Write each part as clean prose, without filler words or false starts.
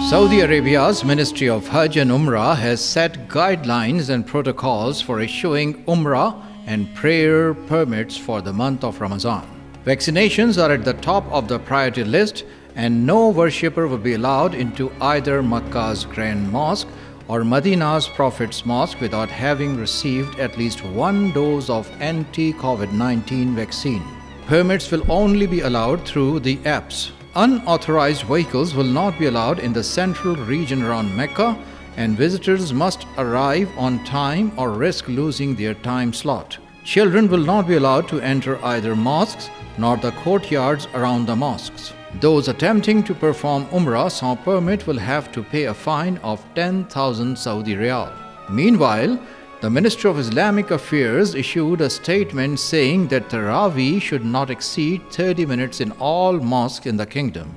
Saudi Arabia's Ministry of Hajj and Umrah has set guidelines and protocols for issuing Umrah and prayer permits for the month of Ramazan. Vaccinations are at the top of the priority list, and no worshipper will be allowed into either Makkah's Grand Mosque or Madinah's Prophet's Mosque without having received at least one dose of anti-COVID-19 vaccine. Permits will only be allowed through the apps. Unauthorized vehicles will not be allowed in the central region around Mecca, and visitors must arrive on time or risk losing their time slot. Children will not be allowed to enter either mosques nor the courtyards around the mosques. Those attempting to perform Umrah sans permit will have to pay a fine of 10,000 Saudi Riyal. Meanwhile, the Ministry of Islamic Affairs issued a statement saying that Tarawih should not exceed 30 minutes in all mosques in the kingdom.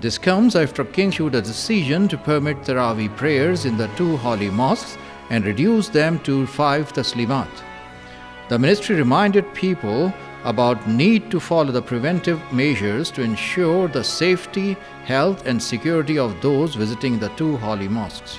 This comes after King issued a decision to permit Tarawih prayers in the two holy mosques and reduce them to 5 taslimat. The ministry reminded people about need to follow the preventive measures to ensure the safety, health and security of those visiting the two holy mosques.